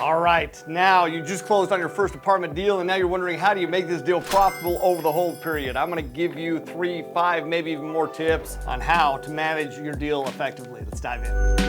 All right, now you just closed on your first apartment deal and now you're wondering how do you make this deal profitable over the hold period. I'm gonna give you 3, 5, maybe even more tips on how to manage your deal effectively. Let's dive in.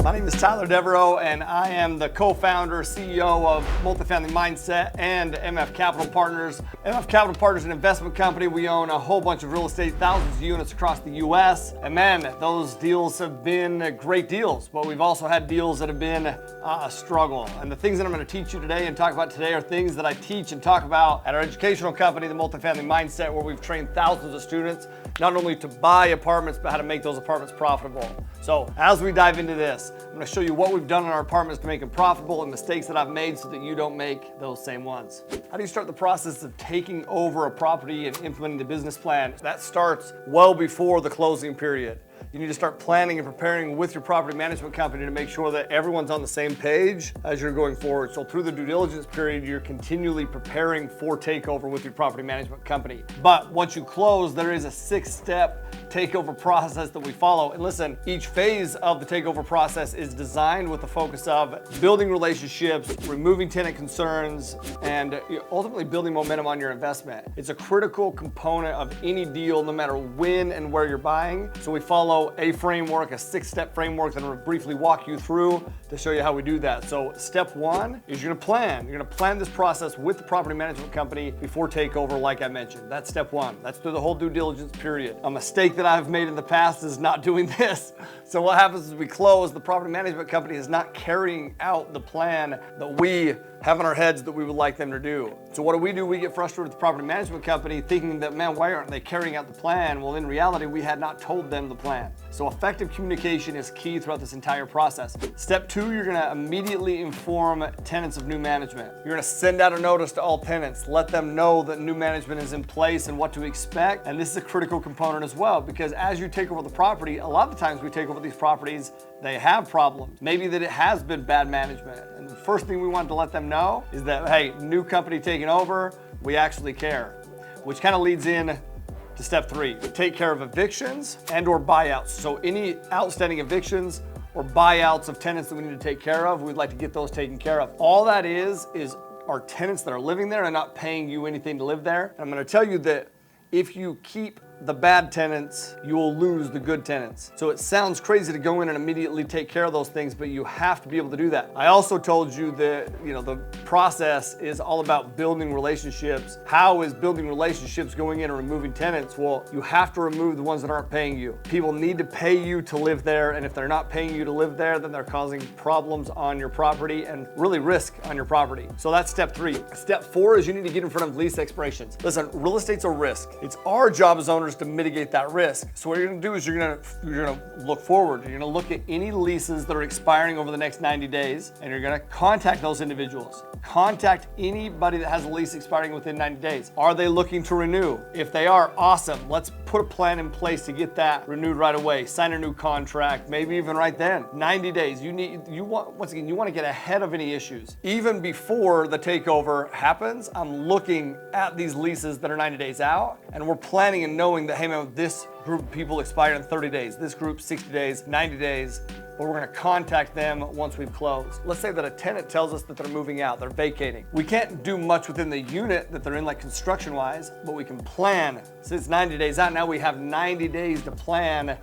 My name is Tyler Devereaux and I am the co-founder, CEO of Multifamily Mindset and MF Capital Partners. MF Capital Partners is an investment company. We own a whole bunch of real estate, thousands of units across the US. And man, those deals have been great deals, but we've also had deals that have been a struggle. And the things that I'm gonna teach you today and talk about today are things that I teach and talk about at our educational company, the Multifamily Mindset, where we've trained thousands of students, not only to buy apartments, but how to make those apartments profitable. So as we dive into this, I'm gonna show you what we've done in our apartments to make them profitable and mistakes that I've made so that you don't make those same ones. How do you start the process of taking over a property and implementing the business plan? That starts well before the closing period. You need to start planning and preparing with your property management company to make sure that everyone's on the same page as you're going forward. So through the due diligence period, you're continually preparing for takeover with your property management company. But once you close, there is a 6-step takeover process that we follow. And listen, each phase of the takeover process is designed with the focus of building relationships, removing tenant concerns, and ultimately building momentum on your investment. It's a critical component of any deal, no matter when and where you're buying. So we follow a framework, a 6-step framework that I'm gonna briefly walk you through to show you how we do that. So step 1 is you're gonna plan. You're gonna plan this process with the property management company before takeover, like I mentioned. That's step 1. That's through the whole due diligence period. A mistake that I've made in the past is not doing this. So what happens is we close, the property management company is not carrying out the plan that we have in our heads that we would like them to do. So what do? We get frustrated with the property management company thinking that, man, why aren't they carrying out the plan? Well, in reality, we had not told them the plan. So effective communication is key throughout this entire process. Step 2, you're gonna immediately inform tenants of new management. You're gonna send out a notice to all tenants, let them know that new management is in place and what to expect. And this is a critical component as well, because as you take over the property, a lot of the times we take over these properties, they have problems. Maybe that it has been bad management. And the first thing we want to let them know is that, hey, new company taking over, we actually care. Which kind of leads in to step 3. Take care of evictions and or buyouts. So any outstanding evictions or buyouts of tenants that we need to take care of, we'd like to get those taken care of. All that is our tenants that are living there and not paying you anything to live there. And I'm gonna tell you that if you keep the bad tenants, you will lose the good tenants. So it sounds crazy to go in and immediately take care of those things, but you have to be able to do that. I also told you that, the process is all about building relationships. How is building relationships going in and removing tenants? Well, you have to remove the ones that aren't paying you. People need to pay you to live there, and if they're not paying you to live there, then they're causing problems on your property and really risk on your property. So that's step 3. Step 4 is you need to get in front of lease expirations. Listen, real estate's a risk. It's our job as owners to mitigate that risk. So what you're gonna do is you're gonna look forward. You're gonna look at any leases that are expiring over the next 90 days, and you're gonna contact those individuals. Contact anybody that has a lease expiring within 90 days. Are they looking to renew? If they are, awesome. Let's put a plan in place to get that renewed right away. Sign a new contract, maybe even right then. 90 days. You want to get ahead of any issues. Even before the takeover happens, I'm looking at these leases that are 90 days out, and we're planning and knowing that, hey man, this group of people expire in 30 days, this group 60 days, 90 days, but we're gonna contact them once we've closed. Let's say that a tenant tells us that they're moving out, they're vacating. We can't do much within the unit that they're in, like construction-wise, but we can plan. Since 90 days out, now we have 90 days to plan.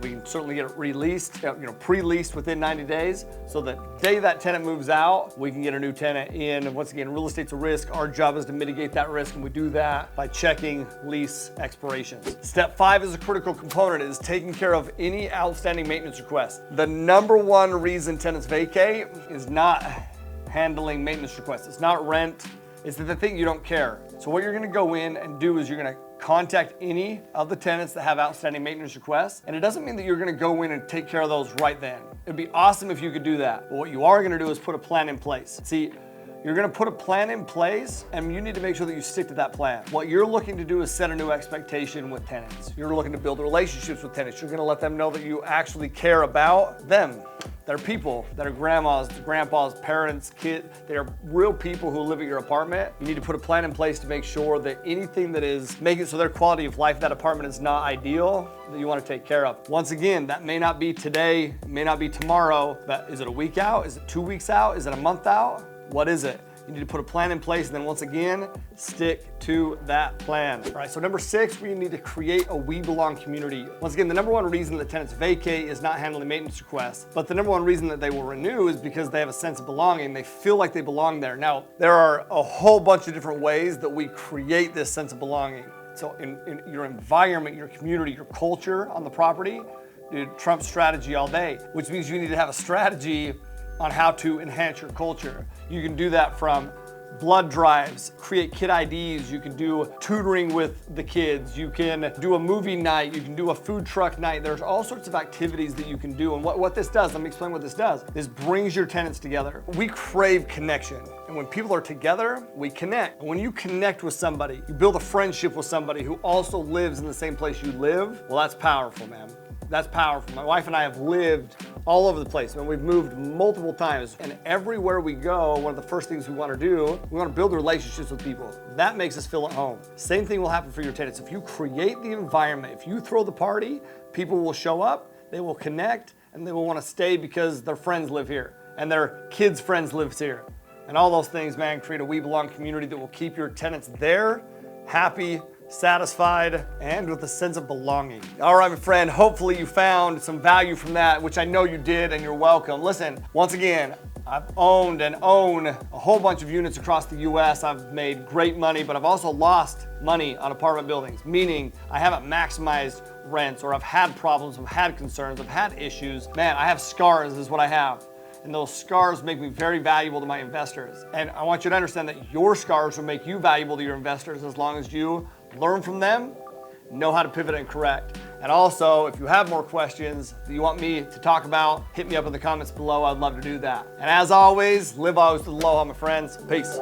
We can certainly get it released, pre-leased within 90 days, so the day that tenant moves out, we can get a new tenant in. And once again, real estate's a risk. Our job is to mitigate that risk, and we do that by checking lease expirations. Step 5 is a critical component, is taking care of any outstanding maintenance requests. The number one reason tenants vacate is not handling maintenance requests. It's not rent, it's that they think you don't care. So what you're gonna go in and do is you're gonna contact any of the tenants that have outstanding maintenance requests. And it doesn't mean that you're gonna go in and take care of those right then. It'd be awesome if you could do that. But what you are gonna do is put a plan in place. See, you're gonna put a plan in place and you need to make sure that you stick to that plan. What you're looking to do is set a new expectation with tenants. You're looking to build relationships with tenants. You're gonna let them know that you actually care about them. They're people that are grandmas, grandpas, parents, kids. They are real people who live at your apartment. You need to put a plan in place to make sure that anything that is making it so their quality of life, that apartment is not ideal, that you want to take care of. Once again, that may not be today, it may not be tomorrow, but is it a week out? Is it 2 weeks out? Is it a month out? What is it? You need to put a plan in place, and then once again, stick to that plan. All right, so number 6, we need to create a we belong community. Once again, the number one reason that tenants vacate is not handling maintenance requests, but the number one reason that they will renew is because they have a sense of belonging. They feel like they belong there. Now, there are a whole bunch of different ways that we create this sense of belonging. So in your environment, your community, your culture on the property, dude, Trump strategy all day, which means you need to have a strategy on how to enhance your culture. You can do that from blood drives, create kid IDs, you can do tutoring with the kids, you can do a movie night, you can do a food truck night. There's all sorts of activities that you can do. And what this does, let me explain what this does. This brings your tenants together. We crave connection. And when people are together, we connect. And when you connect with somebody, you build a friendship with somebody who also lives in the same place you live, well, that's powerful, man. That's powerful. My wife and I have lived all over the place. I mean, we've moved multiple times, and everywhere we go, one of the first things we want to do, we want to build relationships with people. That makes us feel at home. Same thing will happen for your tenants. If you create the environment, if you throw the party, people will show up, they will connect, and they will want to stay because their friends live here, and their kids' friends live here. And all those things, man, create a We Belong community that will keep your tenants there, happy, satisfied, and with a sense of belonging. All right, my friend, hopefully you found some value from that, which I know you did, and you're welcome. Listen, once again, I've owned and own a whole bunch of units across the US. I've made great money, but I've also lost money on apartment buildings, meaning I haven't maximized rents, or I've had problems, I've had concerns, I've had issues. Man, I have scars is what I have. And those scars make me very valuable to my investors. And I want you to understand that your scars will make you valuable to your investors as long as you learn from them, know how to pivot and correct. And also, if you have more questions that you want me to talk about, hit me up in the comments below. I'd love to do that. And as always, live always with aloha, my friends. Peace.